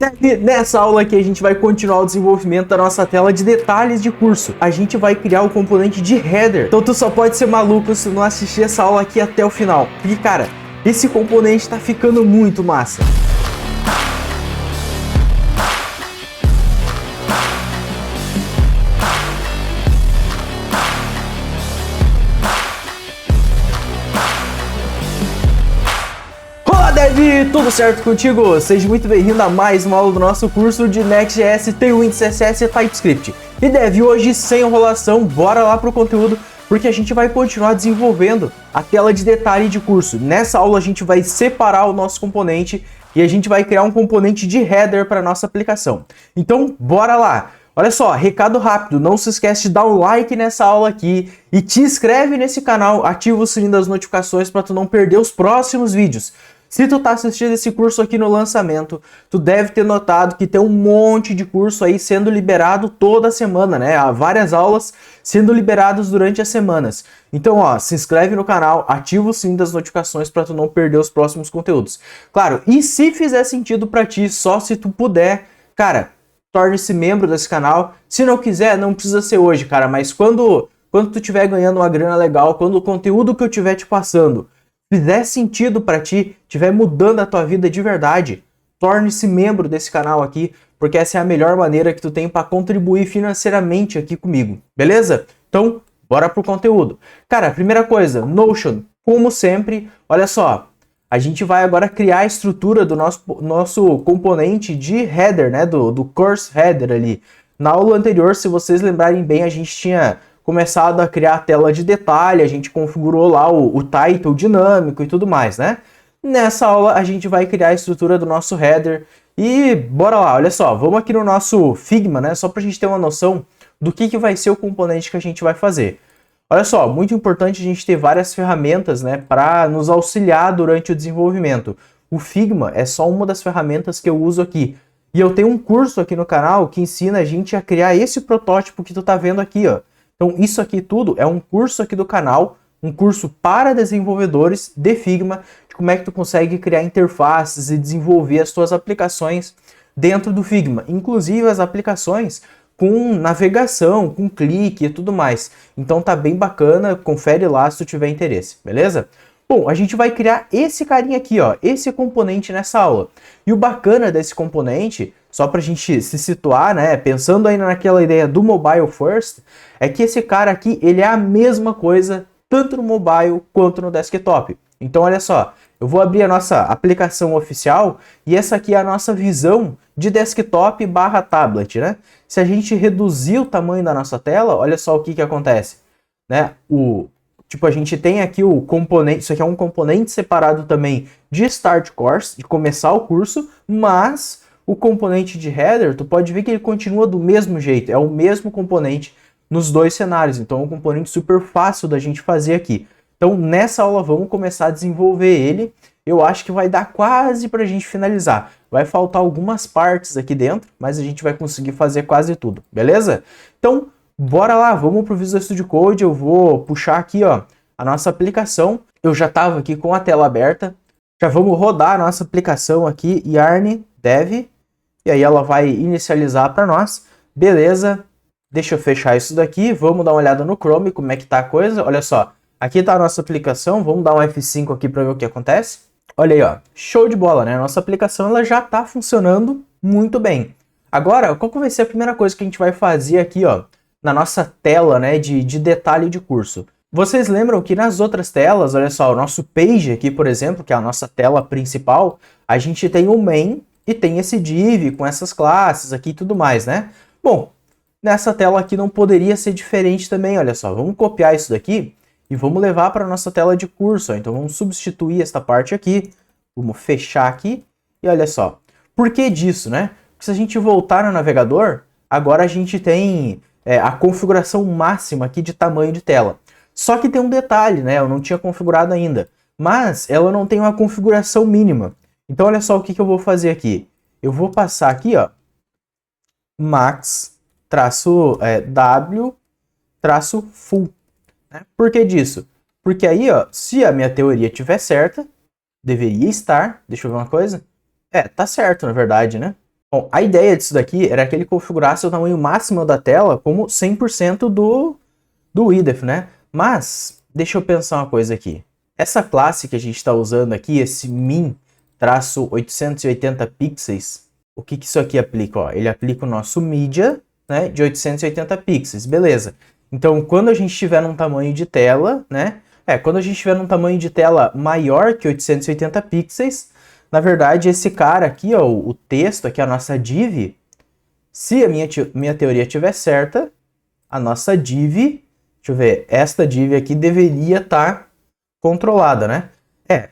E nessa aula aqui a gente vai continuar o desenvolvimento da nossa tela de detalhes de curso. A gente vai criar o componente de header. Então tu só pode ser maluco se não assistir essa aula aqui até o final. Porque, cara, esse componente tá ficando muito massa. Dev, tudo certo contigo? Seja muito bem-vindo a mais uma aula do nosso curso de Next.js, Tailwind CSS e TypeScript. E Dev, hoje sem enrolação, bora lá pro conteúdo, porque a gente vai continuar desenvolvendo a tela de detalhe de curso. Nessa aula a gente vai separar o nosso componente e a gente vai criar um componente de header para nossa aplicação. Então, bora lá! Olha só, recado rápido, não se esquece de dar um like nessa aula aqui e te inscreve nesse canal, ativa o sininho das notificações para tu não perder os próximos vídeos. Se tu tá assistindo esse curso aqui no lançamento, tu deve ter notado que tem um monte de curso aí sendo liberado toda semana, né? Há várias aulas sendo liberadas durante as semanas. Então, ó, se inscreve no canal, ativa o sininho das notificações para tu não perder os próximos conteúdos. Claro, e se fizer sentido para ti, só se tu puder, cara, torne-se membro desse canal. Se não quiser, não precisa ser hoje, cara, mas quando tu estiver ganhando uma grana legal, quando o conteúdo que eu estiver te passando fizer sentido para ti, estiver mudando a tua vida de verdade, torne-se membro desse canal aqui, porque essa é a melhor maneira que tu tem para contribuir financeiramente aqui comigo, beleza? Então, bora pro conteúdo. Cara, a primeira coisa, Notion, como sempre, olha só, a gente vai agora criar a estrutura do nosso componente de header, né, do course header ali. Na aula anterior, se vocês lembrarem bem, a gente tinha começado a criar a tela de detalhe, a gente configurou lá o title dinâmico e tudo mais, né? Nessa aula a gente vai criar a estrutura do nosso header e bora lá, olha só, vamos aqui no nosso Figma, né? Só pra gente ter uma noção do que vai ser o componente que a gente vai fazer. Olha só, muito importante a gente ter várias ferramentas, né, para nos auxiliar durante o desenvolvimento. O Figma é só uma das ferramentas que eu uso aqui. E eu tenho um curso aqui no canal que ensina a gente a criar esse protótipo que tu tá vendo aqui, ó. Então isso aqui tudo é um curso aqui do canal, um curso para desenvolvedores de Figma, de como é que tu consegue criar interfaces e desenvolver as tuas aplicações dentro do Figma, inclusive as aplicações com navegação, com clique e tudo mais. Então tá bem bacana, confere lá se tu tiver interesse, beleza? Bom, a gente vai criar esse carinha aqui, ó, esse componente nessa aula. E o bacana desse componente, só para a gente se situar, né, pensando ainda naquela ideia do mobile first, é que esse cara aqui, ele é a mesma coisa, tanto no mobile quanto no desktop. Então, olha só, eu vou abrir a nossa aplicação oficial e essa aqui é a nossa visão de desktop barra tablet, né? Se a gente reduzir o tamanho da nossa tela, olha só o que acontece, né? Tipo, a gente tem aqui o componente, isso aqui é um componente separado também de Start Course, de começar o curso, mas o componente de header, tu pode ver que ele continua do mesmo jeito, é o mesmo componente nos dois cenários, então é um componente super fácil da gente fazer aqui. Então nessa aula vamos começar a desenvolver ele, eu acho que vai dar quase pra gente finalizar. Vai faltar algumas partes aqui dentro, mas a gente vai conseguir fazer quase tudo, beleza? Então, bora lá, vamos pro Visual Studio Code, eu vou puxar aqui, ó, a nossa aplicação. Eu já estava aqui com a tela aberta, já vamos rodar a nossa aplicação aqui, yarn dev, e aí ela vai inicializar para nós, beleza? Deixa eu fechar isso daqui, vamos dar uma olhada no Chrome, como é que tá a coisa, olha só. Aqui tá a nossa aplicação, vamos dar um F5 aqui para ver o que acontece. Olha aí, ó, show de bola, né? A nossa aplicação ela já tá funcionando muito bem. Agora, qual que vai ser a primeira coisa que a gente vai fazer aqui, ó, na nossa tela, né, de detalhe de curso? Vocês lembram que nas outras telas, olha só, o nosso page aqui, por exemplo, que é a nossa tela principal, a gente tem o main e tem esse div com essas classes aqui e tudo mais, né? Bom, nessa tela aqui não poderia ser diferente também, olha só, vamos copiar isso daqui e vamos levar para a nossa tela de curso, ó. Então vamos substituir esta parte aqui, vamos fechar aqui e olha só. Por que disso, né? Porque se a gente voltar no navegador, agora a gente tem a configuração máxima aqui de tamanho de tela. Só que tem um detalhe, né? Eu não tinha configurado ainda, mas ela não tem uma configuração mínima. Então olha só o que eu vou fazer aqui. Eu vou passar aqui, ó, max-w-full. Né? Por que disso? Porque aí, ó, se a minha teoria estiver certa, deveria estar, deixa eu ver uma coisa. Tá certo, na verdade, né? Bom, a ideia disso daqui era que ele configurasse o tamanho máximo da tela como 100% do width, né? Mas, deixa eu pensar uma coisa aqui. Essa classe que a gente está usando aqui, esse min-880 pixels, o que isso aqui aplica? Ó, ele aplica o nosso media, né, de 880 pixels, beleza. Então, quando a gente estiver num tamanho de tela, né, quando a gente estiver num tamanho de tela maior que 880 pixels, na verdade, esse cara aqui, ó, o texto aqui, a nossa div, se a minha teoria estiver certa, a nossa div, deixa eu ver, esta div aqui deveria estar controlada, né?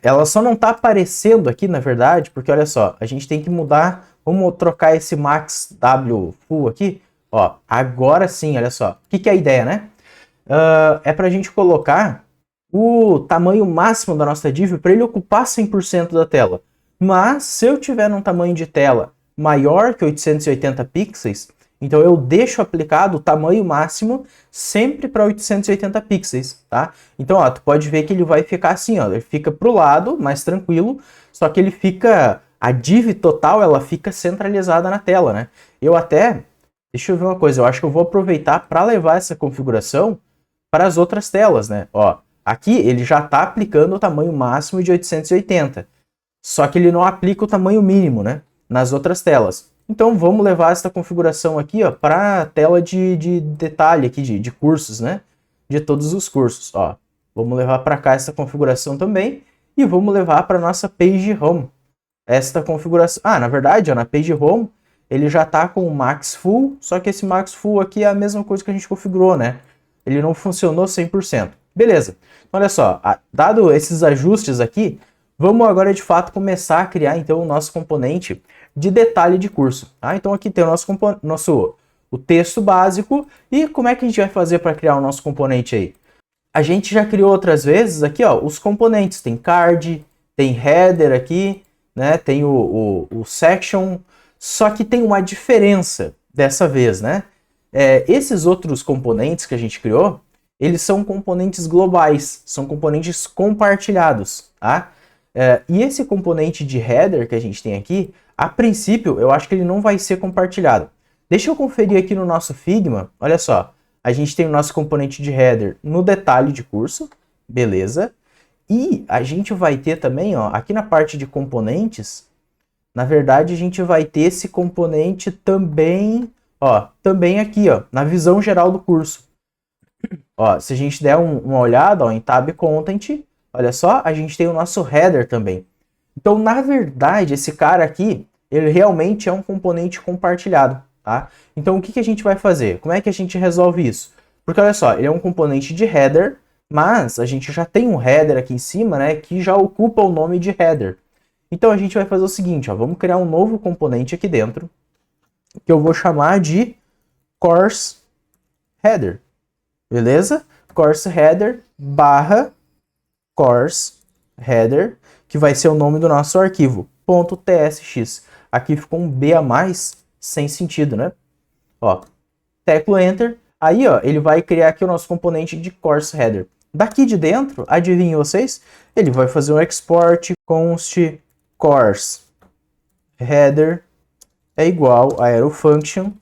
Ela só não está aparecendo aqui, na verdade, porque olha só, a gente tem que mudar, vamos trocar esse max w full aqui, ó, agora sim, olha só. O que é a ideia, né? É para a gente colocar o tamanho máximo da nossa div para ele ocupar 100% da tela. Mas se eu tiver num tamanho de tela maior que 880 pixels, então eu deixo aplicado o tamanho máximo sempre para 880 pixels, tá? Então, ó, tu pode ver que ele vai ficar assim, ó, ele fica pro lado, mais tranquilo, só que ele fica, a div total, ela fica centralizada na tela, né? Deixa eu ver uma coisa, eu acho que eu vou aproveitar para levar essa configuração para as outras telas, né? Ó, aqui ele já está aplicando o tamanho máximo de 880. Só que ele não aplica o tamanho mínimo, né, nas outras telas. Então vamos levar essa configuração aqui para a tela de detalhe aqui de cursos, né, de todos os cursos. Ó, vamos levar para cá essa configuração também e vamos levar para nossa page home. Esta configuração, na verdade, ó, na page home ele já está com o max full, só que esse max full aqui é a mesma coisa que a gente configurou, né? Ele não funcionou 100%. Beleza. Olha só, dado esses ajustes aqui, vamos agora de fato começar a criar então o nosso componente de detalhe de curso. Tá? Então aqui tem o o texto básico e como é que a gente vai fazer para criar o nosso componente aí? A gente já criou outras vezes aqui, ó, os componentes, tem card, tem header aqui, né? Tem o section, só que tem uma diferença dessa vez, né? Esses outros componentes que a gente criou, eles são componentes globais, são componentes compartilhados, tá? E esse componente de header que a gente tem aqui, a princípio, eu acho que ele não vai ser compartilhado. Deixa eu conferir aqui no nosso Figma, olha só, a gente tem o nosso componente de header no detalhe de curso, beleza? E a gente vai ter também, ó, aqui na parte de componentes, na verdade a gente vai ter esse componente também, ó, também aqui, ó, na visão geral do curso. Ó, se a gente der uma olhada, ó, em Tab Content, olha só, a gente tem o nosso header também. Então, na verdade, esse cara aqui, ele realmente é um componente compartilhado, tá? Então, o que a gente vai fazer? Como é que a gente resolve isso? Porque, olha só, ele é um componente de header, mas a gente já tem um header aqui em cima, né, que já ocupa o nome de header. Então, a gente vai fazer o seguinte, ó, vamos criar um novo componente aqui dentro, que eu vou chamar de course header, beleza? Course header barra course header, que vai ser o nome do nosso arquivo, .tsx. Aqui ficou um B a mais, sem sentido, né? Ó, teclo Enter, aí ó, ele vai criar aqui o nosso componente de course header. Daqui de dentro, adivinhem vocês, ele vai fazer um export const course header é igual a arrow function,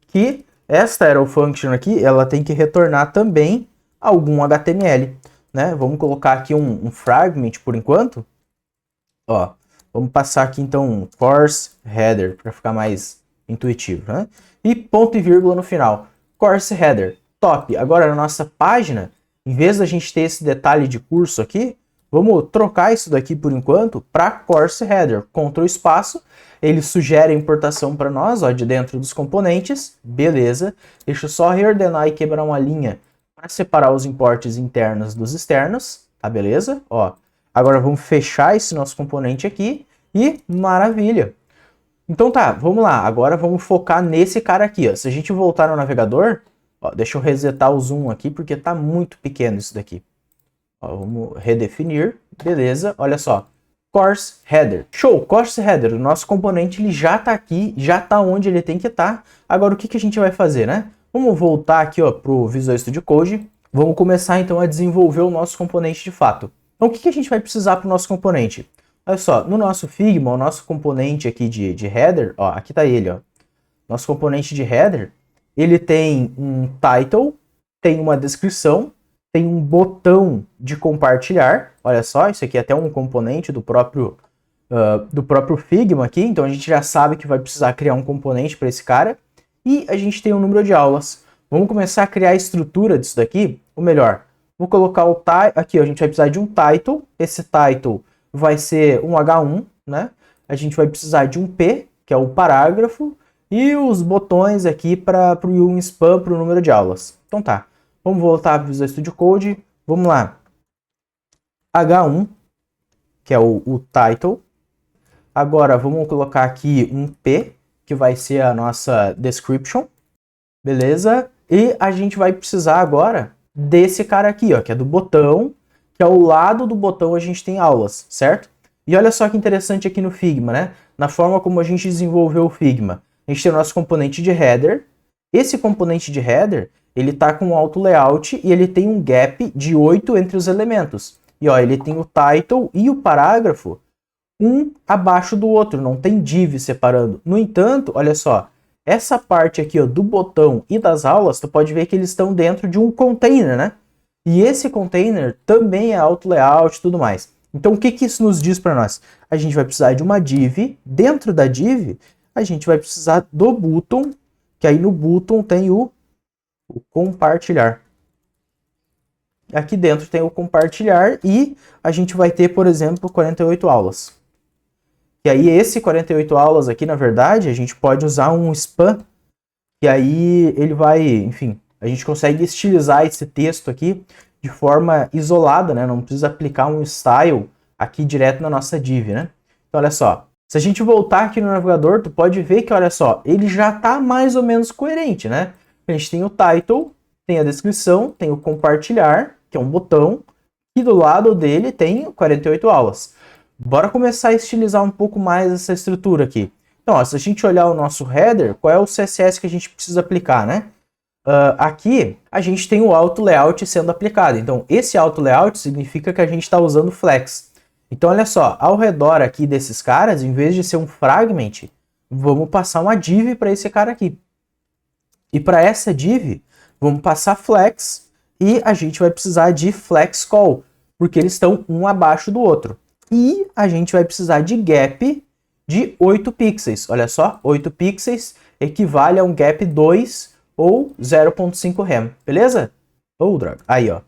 que esta arrow function aqui, ela tem que retornar também algum HTML. Né? Vamos colocar aqui um fragment por enquanto. Ó, vamos passar aqui então um course header para ficar mais intuitivo, né? E ponto e vírgula no final. Course header, top. Agora na nossa página, em vez da gente ter esse detalhe de curso aqui, vamos trocar isso daqui por enquanto para course header. Ctrl espaço, ele sugere a importação para nós, ó, de dentro dos componentes. Beleza. Deixa eu só reordenar e quebrar uma linha para separar os importes internos dos externos, tá beleza? Ó, agora vamos fechar esse nosso componente aqui e maravilha. Então tá, vamos lá, agora vamos focar nesse cara aqui, ó. Se a gente voltar no navegador, ó, deixa eu resetar o zoom aqui porque tá muito pequeno isso daqui. Ó, vamos redefinir, beleza, olha só. Course header. Show, course header, o nosso componente ele já tá aqui, já tá onde ele tem que estar. Agora o que a gente vai fazer, né? Vamos voltar aqui para o Visual Studio Code. Vamos começar então a desenvolver o nosso componente de fato. Então o que a gente vai precisar para o nosso componente? Olha só, no nosso Figma, o nosso componente aqui de header, ó, aqui tá ele, ó. Nosso componente de header, ele tem um title, tem uma descrição, tem um botão de compartilhar. Olha só, isso aqui é até um componente do próprio Figma aqui, então a gente já sabe que vai precisar criar um componente para esse cara. E a gente tem um número de aulas. Vamos começar a criar a estrutura disso daqui, ou melhor, vou colocar o aqui, ó, a gente vai precisar de um title. Esse title vai ser um H1, né? A gente vai precisar de um P, que é o parágrafo, e os botões aqui para o spam, para o número de aulas. Então tá, vamos voltar para o Visual Studio Code. Vamos lá. H1, que é o title. Agora vamos colocar aqui um P, que vai ser a nossa description. Beleza? E a gente vai precisar agora desse cara aqui, ó, que é do botão, que ao lado do botão a gente tem aulas, certo? E olha só que interessante aqui no Figma, né? Na forma como a gente desenvolveu o Figma. A gente tem o nosso componente de header. Esse componente de header, ele tá com auto layout e ele tem um gap de 8 entre os elementos. E ó, ele tem o title e o parágrafo um abaixo do outro, não tem div separando. No entanto, olha só, essa parte aqui, ó, do botão e das aulas, tu pode ver que eles estão dentro de um container, né? E esse container também é auto layout e tudo mais. Então, o que que isso nos diz para nós? A gente vai precisar de uma div. Dentro da div, a gente vai precisar do button, que aí no button tem o compartilhar. Aqui dentro tem o compartilhar e a gente vai ter, por exemplo, 48 aulas. E aí esse 48 aulas aqui, na verdade, a gente pode usar um span, e aí ele vai, enfim, a gente consegue estilizar esse texto aqui de forma isolada, né? Não precisa aplicar um style aqui direto na nossa div, né? Então, olha só, se a gente voltar aqui no navegador, tu pode ver que, olha só, ele já está mais ou menos coerente, né? A gente tem o title, tem a descrição, tem o compartilhar, que é um botão, e do lado dele tem 48 aulas. Bora começar a estilizar um pouco mais essa estrutura aqui. Então, ó, se a gente olhar o nosso header, qual é o CSS que a gente precisa aplicar, né? Aqui, a gente tem o auto layout sendo aplicado. Então, esse auto layout significa que a gente está usando flex. Então, olha só, ao redor aqui desses caras, em vez de ser um fragment, vamos passar uma div para esse cara aqui. E para essa div, vamos passar flex e a gente vai precisar de flex call, porque eles estão um abaixo do outro. E a gente vai precisar de gap de 8 pixels. Olha só, 8 pixels equivale a um gap 2 ou 0.5 rem, beleza? Oh, droga. Aí, ó.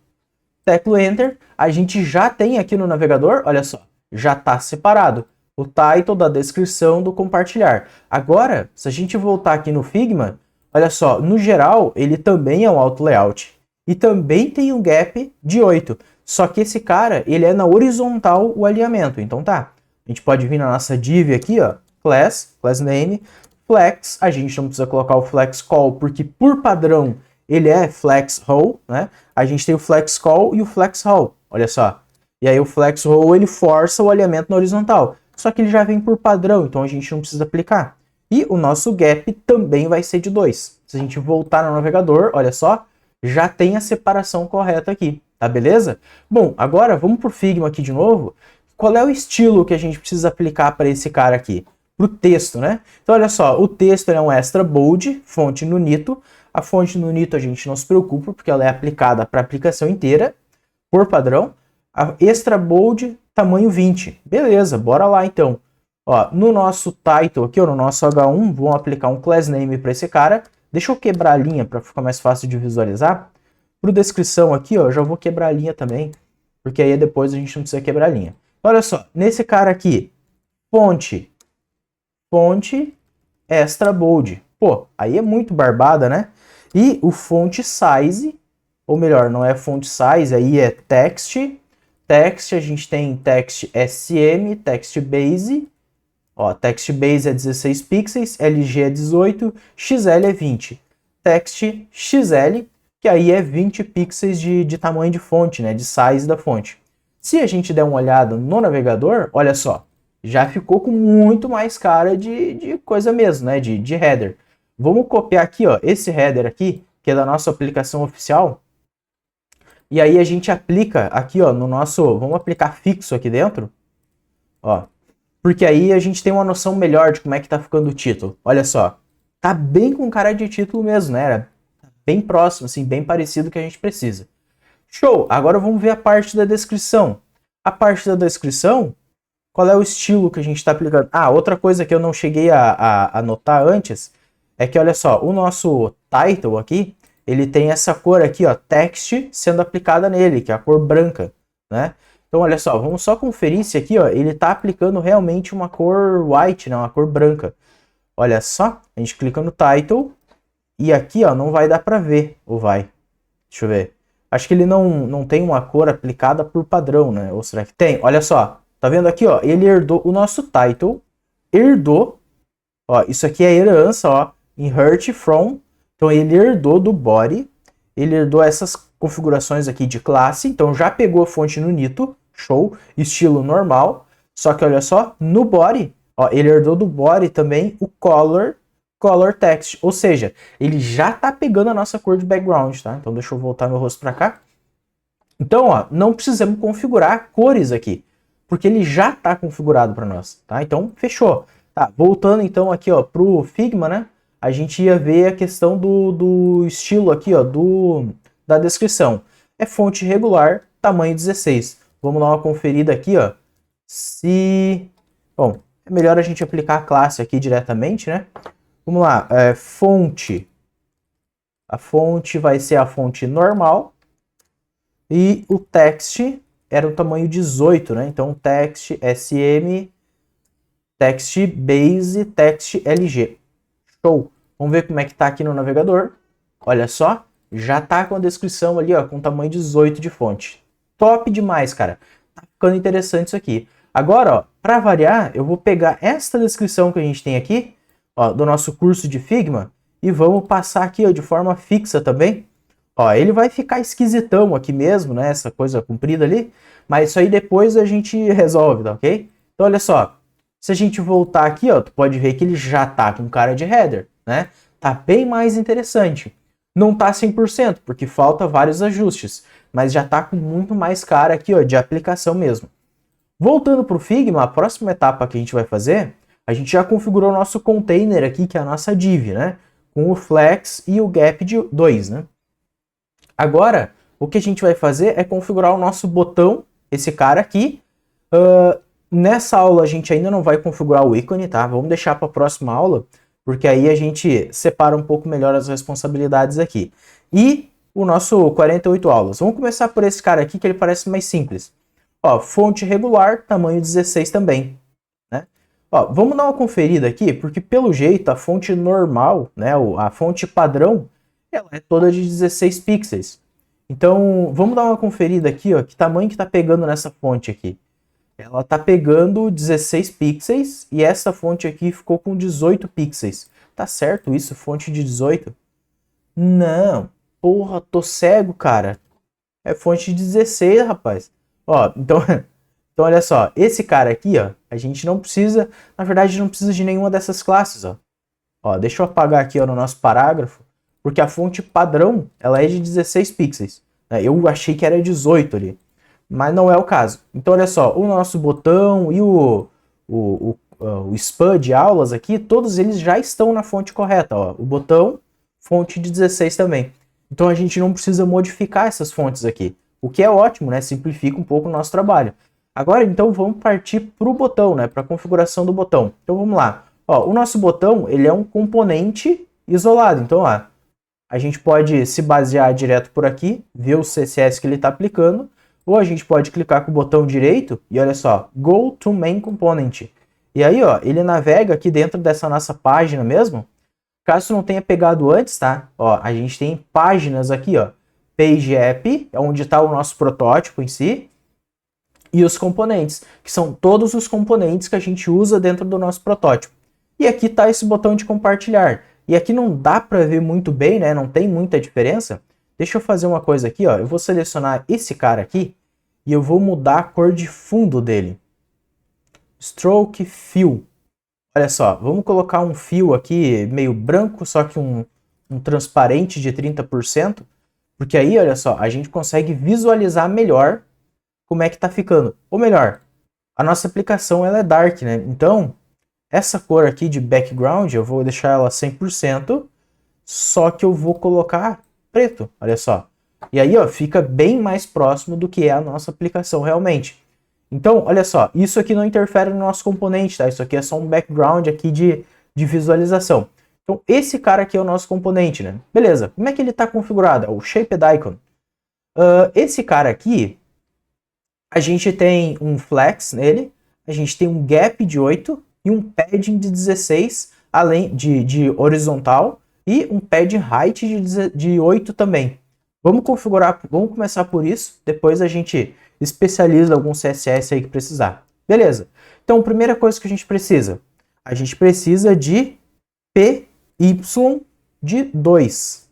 Teclo Enter. A gente já tem aqui no navegador, olha só, já está separado o title da descrição do compartilhar. Agora, se a gente voltar aqui no Figma, olha só, no geral, ele também é um auto layout. E também tem um gap de 8. Só que esse cara, ele é na horizontal o alinhamento. Então tá, a gente pode vir na nossa div aqui, ó, class name, flex, a gente não precisa colocar o flex call, porque por padrão ele é flex row, né? A gente tem o flex call e o flex row, olha só. E aí o flex row, ele força o alinhamento na horizontal. Só que ele já vem por padrão, então a gente não precisa aplicar. E o nosso gap também vai ser de 2. Se a gente voltar no navegador, olha só, já tem a separação correta aqui. Tá, beleza? Bom, agora vamos pro Figma aqui de novo. Qual é o estilo que a gente precisa aplicar para esse cara aqui? Pro texto, né? Então, olha só, o texto é um extra bold, fonte Nunito. A fonte Nunito a gente não se preocupa, porque ela é aplicada para a aplicação inteira, por padrão. A extra bold, tamanho 20. Beleza, bora lá então. Ó, no nosso title aqui, ó, no nosso H1, vamos aplicar um class name para esse cara. Deixa eu quebrar a linha para ficar mais fácil de visualizar. Para descrição aqui, ó, eu já vou quebrar a linha também, porque aí depois a gente não precisa quebrar a linha. Olha só, nesse cara aqui, fonte extra bold. Pô, aí é muito barbada, né? E o font size, ou melhor, não é font size, aí é text. Text, a gente tem text SM, text base. Ó, text base é 16 pixels, LG é 18, XL é 20. Text XL, que aí é 20 pixels de tamanho de fonte, né, de size da fonte. Se a gente der uma olhada no navegador, olha só, já ficou com muito mais cara de coisa mesmo, né, de header. Vamos copiar aqui, ó, esse header aqui, que é da nossa aplicação oficial, e aí a gente aplica aqui, ó, no nosso, vamos aplicar fixo aqui dentro, ó, porque aí a gente tem uma noção melhor de como é que tá ficando o título. Olha só, tá bem com cara de título mesmo, né? Era bem próximo, assim, bem parecido que a gente precisa. Show! Agora vamos ver a parte da descrição. A parte da descrição, qual é o estilo que a gente está aplicando? Ah, outra coisa que eu não cheguei a anotar antes é que, olha só, o nosso title aqui, ele tem essa cor aqui, ó, text sendo aplicada nele, que é a cor branca, né? Então, olha só, vamos só conferir se aqui, ó, ele está aplicando realmente uma cor white, né, uma cor branca. Olha só, a gente clica no title e aqui, ó, não vai dar para ver, ou vai? Deixa eu ver. Acho que ele não tem uma cor aplicada por padrão, né? Ou será que tem? Olha só, tá vendo aqui, ó? Ele herdou o nosso title, herdou, ó, isso aqui é herança, ó, inherit from, então ele herdou do body, ele herdou essas configurações aqui de classe, então já pegou a fonte no Nito, show, estilo normal, só que olha só, no body, ó, ele herdou do body também o color text, ou seja, ele já tá pegando a nossa cor de background, tá? Então deixa eu voltar meu rosto para cá. Então, ó, não precisamos configurar cores aqui, porque ele já tá configurado para nós, tá? Então, fechou. Tá, voltando então aqui, ó, pro Figma, né? A gente ia ver a questão do estilo aqui, ó, da descrição. É fonte regular, tamanho 16. Vamos dar uma conferida aqui, ó. Bom, é melhor a gente aplicar a classe aqui diretamente, né? Vamos lá, fonte. A fonte vai ser a fonte normal. E o text era o tamanho 18, né? Então, text SM, text base, text LG. Show! Vamos ver como é que tá aqui no navegador. Olha só, já tá com a descrição ali, ó, com tamanho 18 de fonte. Top demais, cara. Tá ficando interessante isso aqui. Agora, ó, para variar, eu vou pegar esta descrição que a gente tem aqui, ó, do nosso curso de Figma, e vamos passar aqui, ó, de forma fixa também. Ó, ele vai ficar esquisitão aqui mesmo, né, essa coisa comprida ali, mas isso aí depois a gente resolve, tá ok? Então, olha só, se a gente voltar aqui, ó, tu pode ver que ele já tá com cara de header, né? Tá bem mais interessante. Não tá 100%, porque falta vários ajustes, mas já tá com muito mais cara aqui, ó, de aplicação mesmo. Voltando para o Figma, a próxima etapa que a gente vai fazer, a gente já configurou o nosso container aqui, que é a nossa div, né? Com o flex e o gap de 2, né? Agora, o que a gente vai fazer é configurar o nosso botão, esse cara aqui. Nessa aula a gente ainda não vai configurar o ícone, tá? Vamos deixar para a próxima aula, porque aí a gente separa um pouco melhor as responsabilidades aqui. E o nosso 48 aulas. Vamos começar por esse cara aqui, que ele parece mais simples. Ó, fonte regular, tamanho 16 também, né? Ó, vamos dar uma conferida aqui, porque pelo jeito a fonte normal, né, a fonte padrão, ela é toda de 16 pixels. Então, vamos dar uma conferida aqui, ó, que tamanho que tá pegando nessa fonte aqui. Ela tá pegando 16 pixels e essa fonte aqui ficou com 18 pixels. Tá certo isso, fonte de 18? Não, porra, tô cego, cara. É fonte de 16, rapaz. Ó, então, então olha só, esse cara aqui, ó, a gente não precisa, na verdade não precisa de nenhuma dessas classes, ó. Ó, deixa eu apagar aqui, ó, no nosso parágrafo, porque a fonte padrão, ela é de 16 pixels. Né? Eu achei que era 18 ali, mas não é o caso. Então olha só, o nosso botão e o spam de aulas aqui, todos eles já estão na fonte correta, ó. O botão, fonte de 16 também. Então a gente não precisa modificar essas fontes aqui. O que é ótimo, né? Simplifica um pouco o nosso trabalho. Agora, então, vamos partir para o botão, né? Para a configuração do botão. Então, vamos lá. Ó, o nosso botão, ele é um componente isolado. Então, ó, a gente pode se basear direto por aqui, ver o CSS que ele está aplicando, ou a gente pode clicar com o botão direito e, olha só, Go to Main Component. E aí, ó, ele navega aqui dentro dessa nossa página mesmo. Caso não tenha pegado antes, tá? Ó, a gente tem páginas aqui, ó. Page App, é onde está o nosso protótipo em si, e os componentes, que são todos os componentes que a gente usa dentro do nosso protótipo. E aqui está esse botão de compartilhar. E aqui não dá para ver muito bem, né? Não tem muita diferença. Deixa eu fazer uma coisa aqui, ó. Eu vou selecionar esse cara aqui e eu vou mudar a cor de fundo dele. Stroke Fill. Olha só, vamos colocar um fio aqui meio branco, só que um transparente de 30%. Porque aí, olha só, a gente consegue visualizar melhor como é que tá ficando. Ou melhor, a nossa aplicação ela é dark, né? Então, essa cor aqui de background, eu vou deixar ela 100%, só que eu vou colocar preto, olha só. E aí, ó, fica bem mais próximo do que é a nossa aplicação realmente. Então, olha só, isso aqui não interfere no nosso componente, tá? Isso aqui é só um background aqui de visualização. Então, esse cara aqui é o nosso componente, né? Beleza, como é que ele está configurado? É o Shaped Icon. Esse cara aqui, a gente tem um flex nele, a gente tem um gap de 8 e um padding de 16, além de horizontal, e um padding height de 8 também. Vamos configurar, vamos começar por isso, depois a gente especializa algum CSS aí que precisar. Beleza. Então, primeira coisa que a gente precisa de PY de 2.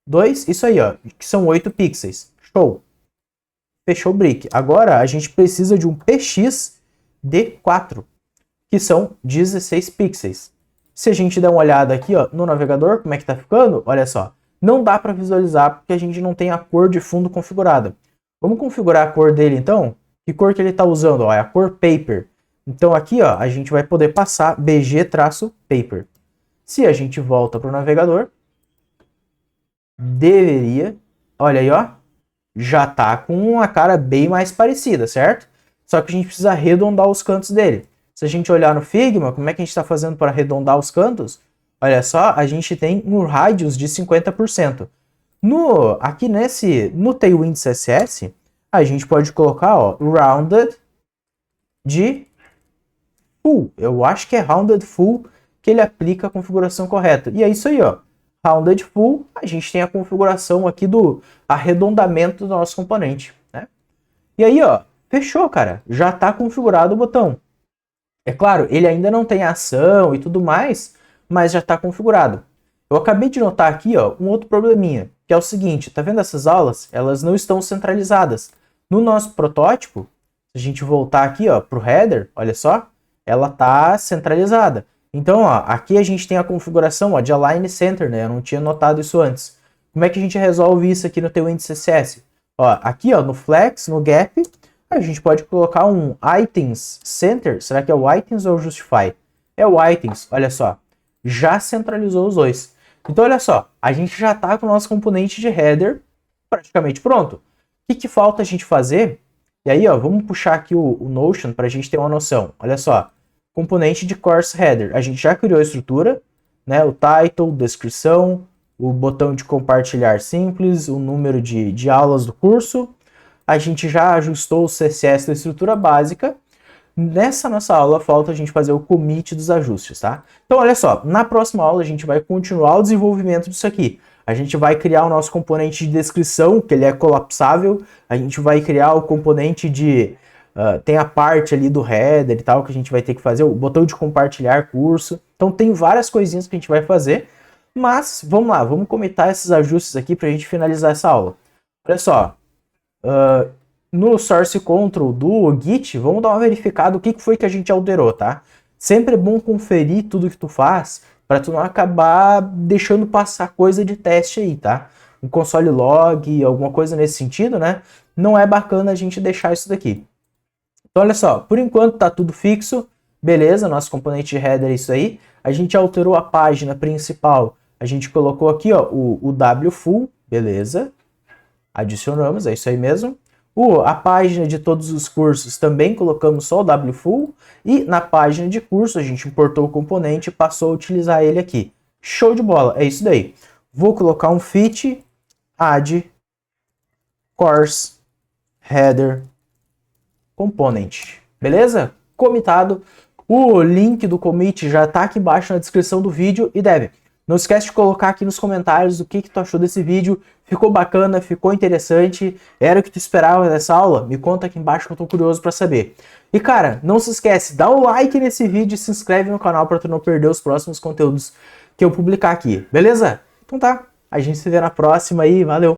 2, isso aí, ó, que são 8 pixels. Show. Fechou o brick. Agora a gente precisa de um PX de 4, que são 16 pixels. Se a gente der uma olhada aqui, ó, no navegador, como é que tá ficando? Olha só. Não dá para visualizar porque a gente não tem a cor de fundo configurada. Vamos configurar a cor dele então? Que cor que ele está usando? Ó, é a cor Paper. Então aqui, ó, a gente vai poder passar BG-Paper. Se a gente volta para o navegador, deveria, olha aí, ó, já tá com uma cara bem mais parecida, certo? Só que a gente precisa arredondar os cantos dele. Se a gente olhar no Figma, como é que a gente está fazendo para arredondar os cantos? Olha só, a gente tem um radius de 50%. Aqui no Tailwind CSS, a gente pode colocar, ó, rounded de full. Eu acho que é rounded full que ele aplica a configuração correta. E é isso aí, ó. Rounded full, a gente tem a configuração aqui do arredondamento do nosso componente, né? E aí, ó, fechou, cara. Já está configurado o botão. É claro, ele ainda não tem ação e tudo mais, mas já está configurado. Eu acabei de notar aqui, ó, um outro probleminha, que é o seguinte, tá vendo essas aulas? Elas não estão centralizadas. No nosso protótipo, se a gente voltar aqui, ó, pro header, olha só, ela tá centralizada. Então, ó, aqui a gente tem a configuração, ó, de Align Center, né? Eu não tinha notado isso antes. Como é que a gente resolve isso aqui no Tailwind CSS? Ó, aqui, ó, no Flex, no Gap, a gente pode colocar um Items Center. Será que é o Items ou o Justify? É o Items, olha só. Já centralizou os dois. Então, olha só, a gente já está com o nosso componente de header praticamente pronto. O que falta a gente fazer? E aí, ó, vamos puxar aqui o Notion para a gente ter uma noção. Olha só, componente de course header. A gente já criou a estrutura, né? O title, descrição, o botão de compartilhar simples, o número de aulas do curso. A gente já ajustou o CSS da estrutura básica. Nessa nossa aula falta a gente fazer o commit dos ajustes, tá? Então olha só, na próxima aula a gente vai continuar o desenvolvimento disso aqui. A gente vai criar o nosso componente de descrição, que ele é colapsável. A gente vai criar o componente de... tem a parte ali do header e tal, que a gente vai ter que fazer, o botão de compartilhar curso. Então tem várias coisinhas que a gente vai fazer. Mas, vamos lá, vamos comitar esses ajustes aqui pra gente finalizar essa aula. Olha só, no source control do Git, vamos dar uma verificada o que foi que a gente alterou, tá? Sempre é bom conferir tudo que tu faz para tu não acabar deixando passar coisa de teste aí, tá? Um console log, alguma coisa nesse sentido, né? Não é bacana a gente deixar isso daqui. Então, olha só, por enquanto tá tudo fixo, beleza, nosso componente de header é isso aí. A gente alterou a página principal, a gente colocou aqui, ó, o wfull, beleza. Adicionamos, é isso aí mesmo. A página de todos os cursos também colocamos só o wfull. E na página de curso a gente importou o componente e passou a utilizar ele aqui. Show de bola, é isso daí. Vou colocar um fit add course header component. Beleza? Comitado. O link do commit já está aqui embaixo na descrição do vídeo. E não esquece de colocar aqui nos comentários o que tu achou desse vídeo. Ficou bacana, ficou interessante? Era o que tu esperava dessa aula? Me conta aqui embaixo que eu tô curioso para saber. E cara, não se esquece, dá um like nesse vídeo e se inscreve no canal para tu não perder os próximos conteúdos que eu publicar aqui, beleza? Então tá, a gente se vê na próxima aí, valeu!